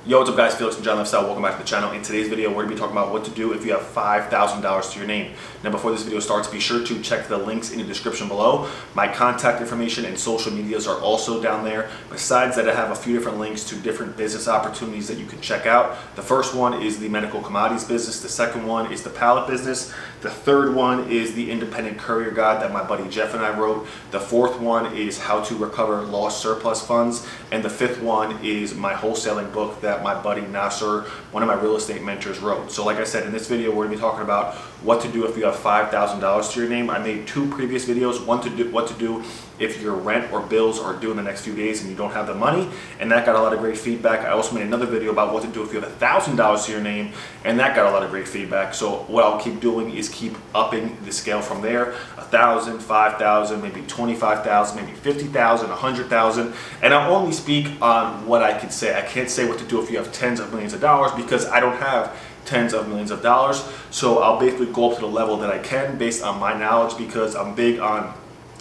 Yo, what's up guys, Felix from John Lifestyle. Welcome back to the channel. In today's video, we're going to be talking about what to do if you have $5,000 to your name. Now before this video starts, be sure to check the links in the description below. My contact information and social medias are also down there. Besides that, I have a few different links to different business opportunities that you can check out. The first one is the medical commodities business. The second one is the pallet business. The third one is the independent courier guide that my buddy Jeff and I wrote. The fourth one is how to recover lost surplus funds. And the fifth one is my wholesaling book that my buddy Nasser, one of my real estate mentors, wrote. So like I said, in this video, we're going to be talking about what to do if you have $5,000 to your name. I made two previous videos, what to do if your rent or bills are due in the next few days and you don't have the money, and that got a lot of great feedback. I also made another video about what to do if you have $1,000 to your name, and that got a lot of great feedback. So what I'll keep doing is keep upping the scale from there. 1,000, 5,000, maybe 25,000, maybe 50,000, 100,000, and I'll only speak on what I can say. I can't say what to do if you have tens of millions of dollars because I don't have tens of millions of dollars. So I'll basically go up to the level that I can based on my knowledge, because I'm big on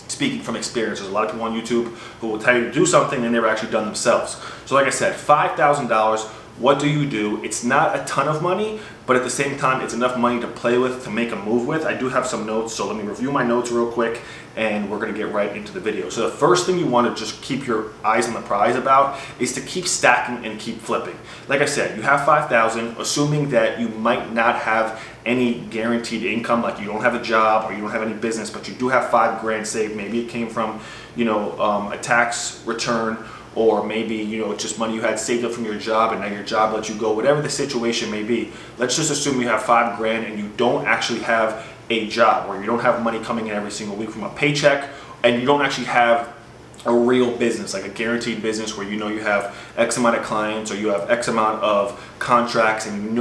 speaking from experience. There's a lot of people on YouTube who will tell you to do something and never actually done themselves. So like I said, $5,000, what do you do? It's not a ton of money, but at the same time, it's enough money to play with, to make a move with. I do have some notes, so let me review my notes real quick, and we're gonna get right into the video. So the first thing you wanna just keep your eyes on the prize about is to keep stacking and keep flipping. Like I said, you have 5,000, assuming that you might not have any guaranteed income, like you don't have a job or you don't have any business, but you do have $5 saved. Maybe it came from, a tax return, or maybe just money you had saved up from your job and now your job let you go. Whatever the situation may be, let's just assume you have $5 and you don't actually have a job, or you don't have money coming in every single week from a paycheck, and you don't actually have a real business, like a guaranteed business where you have X amount of clients, or you have X amount of contracts, and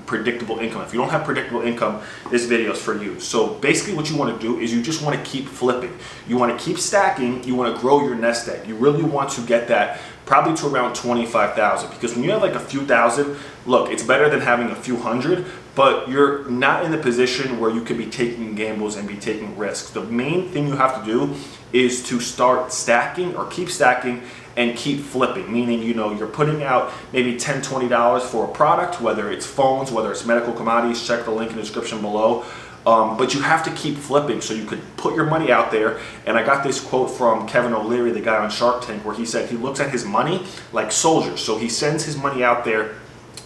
predictable income. If you don't have predictable income, this video is for you. So basically what you want to do is you just want to keep flipping. You want to keep stacking. You want to grow your nest egg. You really want to get that probably to around 25,000, because when you have like a few thousand, look, it's better than having a few hundred, but you're not in the position where you could be taking gambles and be taking risks. The main thing you have to do is to start stacking, or keep stacking and keep flipping, meaning you're putting out maybe $10, $20 for a product, whether it's phones, whether it's medical commodities. Check the link in the description below. But you have to keep flipping so you could put your money out there. And I got this quote from Kevin O'Leary, the guy on Shark Tank, where he said he looks at his money like soldiers. So he sends his money out there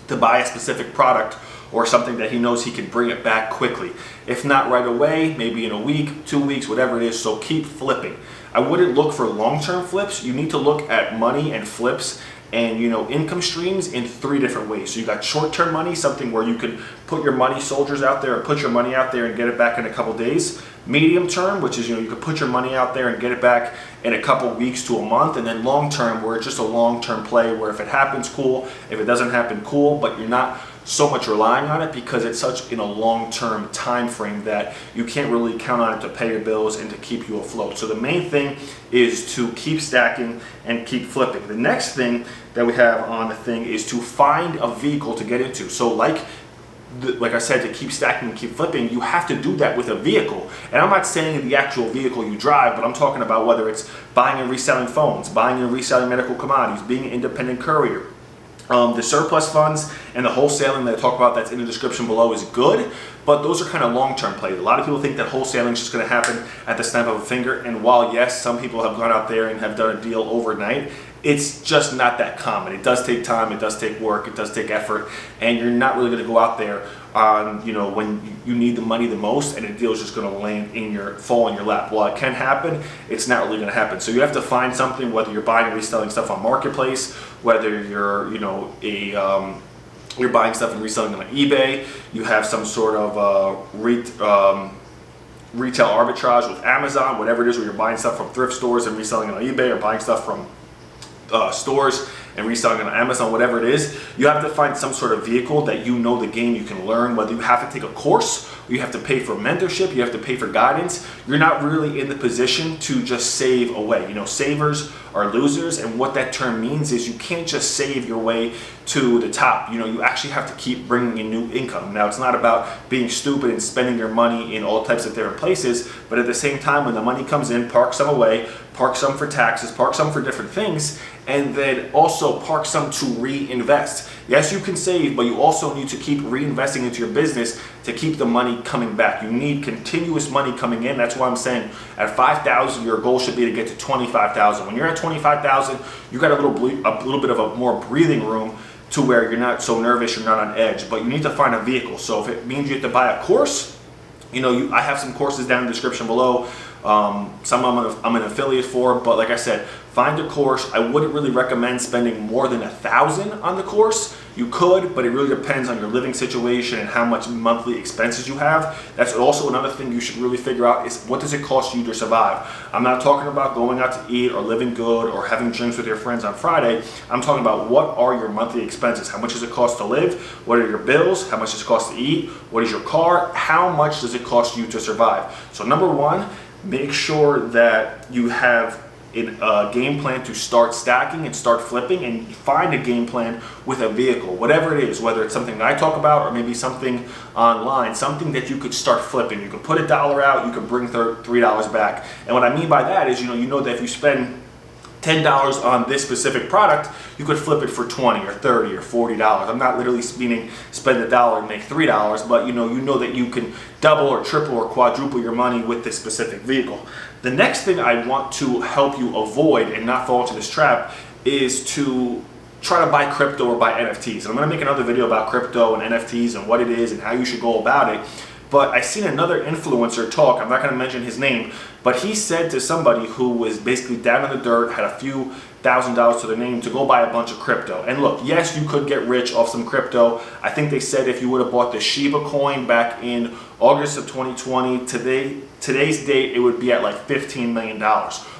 to buy a specific product or something that he knows he can bring it back quickly. If not right away, maybe in a week, 2 weeks, whatever it is. So keep flipping. I wouldn't look for long-term flips. You need to look at money and flips and income streams in three different ways. So you got short-term money, something where you can put your money soldiers out there, or put your money out there and get it back in a couple days. Medium term, which is you could put your money out there and get it back in a couple weeks to a month. And then long term, where it's just a long-term play, where if it happens, cool. If it doesn't happen, cool. But you're not so much relying on it, because it's such in a long-term time frame that you can't really count on it to pay your bills and to keep you afloat. So the main thing is to keep stacking and keep flipping. The next thing that we have on the thing is to find a vehicle to get into. So like I said, to keep stacking and keep flipping, you have to do that with a vehicle. And I'm not saying the actual vehicle you drive, but I'm talking about whether it's buying and reselling phones, buying and reselling medical commodities, being an independent courier. The surplus funds and the wholesaling that I talk about that's in the description below is good, but those are kind of long-term plays. A lot of people think that wholesaling is just going to happen at the snap of a finger, and while yes, some people have gone out there and have done a deal overnight, it's just not that common. It does take time, it does take work, it does take effort, and you're not really going to go out there on when you need the money the most and a deal is just going to fall in your lap. While it can happen, it's not really going to happen. So you have to find something, whether you're buying and reselling stuff on Marketplace, whether you're you're buying stuff and reselling on eBay, you have some sort of retail arbitrage with Amazon, whatever it is, where you're buying stuff from thrift stores and reselling it on eBay, or buying stuff from stores and reselling it on Amazon, whatever it is. You have to find some sort of vehicle that the game you can learn, whether you have to take a course, or you have to pay for mentorship, you have to pay for guidance. You're not really in the position to just save away. Savers are losers, and what that term means is you can't just save your way to the top. You actually have to keep bringing in new income. Now, it's not about being stupid and spending your money in all types of different places, but at the same time, when the money comes in, park some away, park some for taxes, park some for different things, and then also park some to reinvest. Yes, you can save, but you also need to keep reinvesting into your business to keep the money coming back. You need continuous money coming in. That's why I'm saying at 5,000, your goal should be to get to 25,000. When you're at 25,000, you got a little bit of a more breathing room to where you're not so nervous, you're not on edge, but you need to find a vehicle. So if it means you have to buy a course, I have some courses down in the description below. Some I'm an affiliate for, but like I said, find a course. I wouldn't really recommend spending more than $1,000 on the course. You could, but it really depends on your living situation and how much monthly expenses you have. That's also another thing you should really figure out is what does it cost you to survive? I'm not talking about going out to eat or living good or having drinks with your friends on Friday. I'm talking about what are your monthly expenses? How much does it cost to live? What are your bills? How much does it cost to eat? What is your car? How much does it cost you to survive? So number one, make sure that you have a game plan to start stacking and start flipping, and find a game plan with a vehicle, whatever it is, whether it's something I talk about or maybe something online, something that you could start flipping. You could put $1 out, you could bring $3 back. And what I mean by that is, you know that if you spend $10 on this specific product, you could flip it for $20 or $30 or $40. I'm not literally meaning spend $1 and make $3, but you know that you can double or triple or quadruple your money with this specific vehicle. The next thing I want to help you avoid and not fall into this trap is to try to buy crypto or buy NFTs. And I'm going to make another video about crypto and NFTs and what it is and how you should go about it. But I seen another influencer talk, I'm not going to mention his name, but he said to somebody who was basically down in the dirt, had a few $1,000s to their name, to go buy a bunch of crypto. And look, yes, you could get rich off some crypto. I think they said if you would have bought the Shiba coin back in August of 2020, today's date, it would be at like $15 million,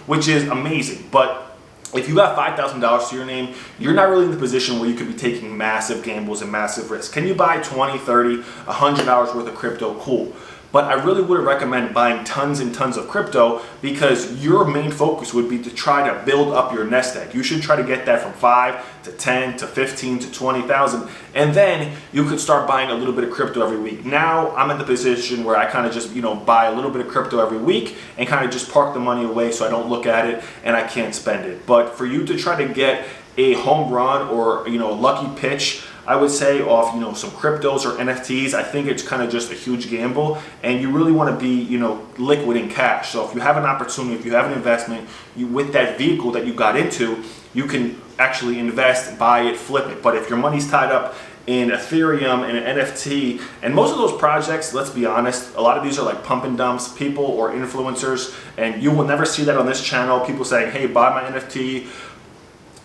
which is amazing. But if you got $5,000 to your name, you're not really in the position where you could be taking massive gambles and massive risks. Can you buy $20, $30, $100 worth of crypto? Cool. But I really wouldn't recommend buying tons and tons of crypto, because your main focus would be to try to build up your nest egg. You should try to get that from 5 to 10 to 15 to 20,000, and then you could start buying a little bit of crypto every week. Now I'm in the position where I kind of just buy a little bit of crypto every week and kind of just park the money away so I don't look at it and I can't spend it. But for you to try to get a home run or a lucky pitch, I would say, off some cryptos or NFTs, I think it's kind of just a huge gamble, and you really want to be liquid in cash. So if you have an opportunity, if you have an investment, with that vehicle that you got into, you can actually invest, buy it, flip it. But if your money's tied up in Ethereum and an NFT, and most of those projects, let's be honest, a lot of these are like pump and dumps, people or influencers, and you will never see that on this channel. People saying, hey, buy my NFT,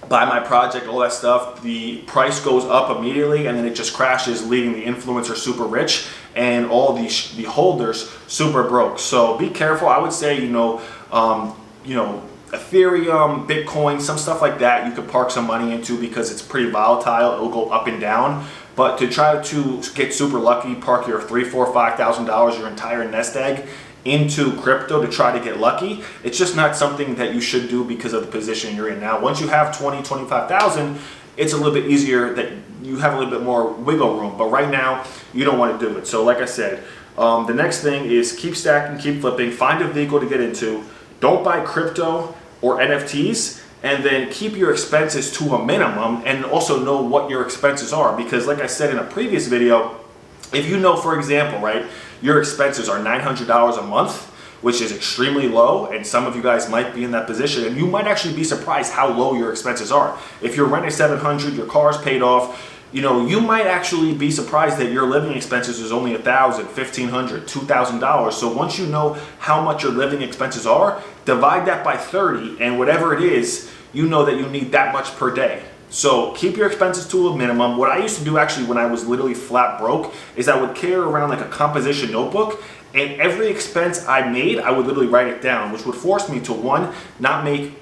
buy my project, all that stuff. The price goes up immediately and then it just crashes, leaving the influencer super rich and all the holders super broke. So be careful. I would say Ethereum, Bitcoin, some stuff like that you could park some money into, because it's pretty volatile. It will go up and down. But to try to get super lucky, park your $3,000, $4,000, $5,000, your entire nest egg into crypto to try to get lucky, it's just not something that you should do because of the position you're in. Now, once you have 20, 25,000, it's a little bit easier, that you have a little bit more wiggle room. But right now, you don't want to do it. So like I said, the next thing is keep stacking, keep flipping, find a vehicle to get into. Don't buy crypto or NFTs, and then keep your expenses to a minimum, and also know what your expenses are. Because like I said in a previous video, if you know, for example, right, your expenses are $900 a month, which is extremely low, and some of you guys might be in that position, and you might actually be surprised how low your expenses are. If you're renting $700, your car's paid off, you might actually be surprised that your living expenses is only $1,000, $1,500, $2,000. So once you know how much your living expenses are, divide that by 30, and whatever it is, you know that you need that much per day. So keep your expenses to a minimum. What I used to do actually when I was literally flat broke is I would carry around like a composition notebook, and every expense I made, I would literally write it down, which would force me to, one, not make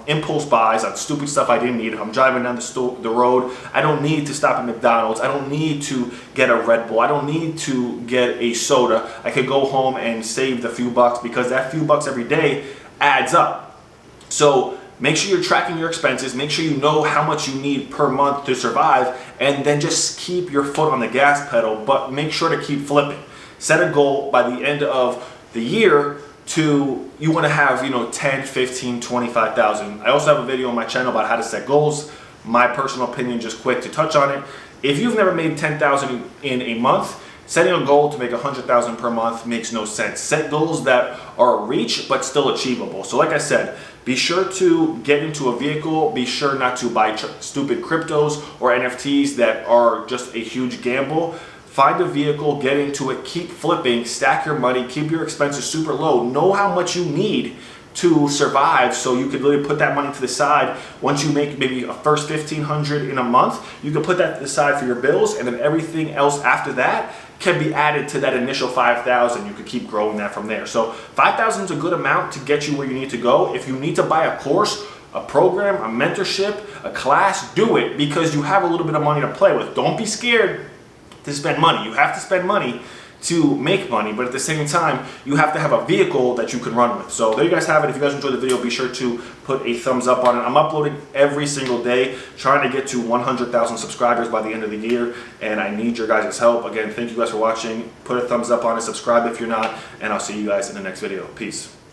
impulse buys on stupid stuff I didn't need. If I'm driving down the road, I don't need to stop at McDonald's. I don't need to get a Red Bull. I don't need to get a soda. I could go home and save the few bucks, because that few bucks every day adds up. So make sure you're tracking your expenses, make sure you know how much you need per month to survive, and then just keep your foot on the gas pedal, but make sure to keep flipping. Set a goal by the end of the year to you want to have, 10, 15, 25,000. I also have a video on my channel about how to set goals. My personal opinion, just quick to touch on it. If you've never made 10,000 in a month, setting a goal to make 100,000 per month makes no sense. Set goals that are reach but still achievable. So like I said, be sure to get into a vehicle. Be sure not to buy stupid cryptos or NFTs that are just a huge gamble. Find a vehicle, get into it, keep flipping, stack your money, keep your expenses super low. Know how much you need to survive, so you could literally put that money to the side. Once you make maybe a first 1,500 in a month, you can put that to the side for your bills, and then everything else after that can be added to that initial 5,000. You could keep growing that from there. So 5,000 is a good amount to get you where you need to go. If you need to buy a course, a program, a mentorship, a class, do it, because you have a little bit of money to play with. Don't be scared to spend money. You have to spend money to make money, but at the same time, you have to have a vehicle that you can run with. So there you guys have it. If you guys enjoyed the video, be sure to put a thumbs up on it. I'm uploading every single day, trying to get to 100,000 subscribers by the end of the year, and I need your guys' help. Again, thank you guys for watching. Put a thumbs up on it, subscribe if you're not, and I'll see you guys in the next video. Peace.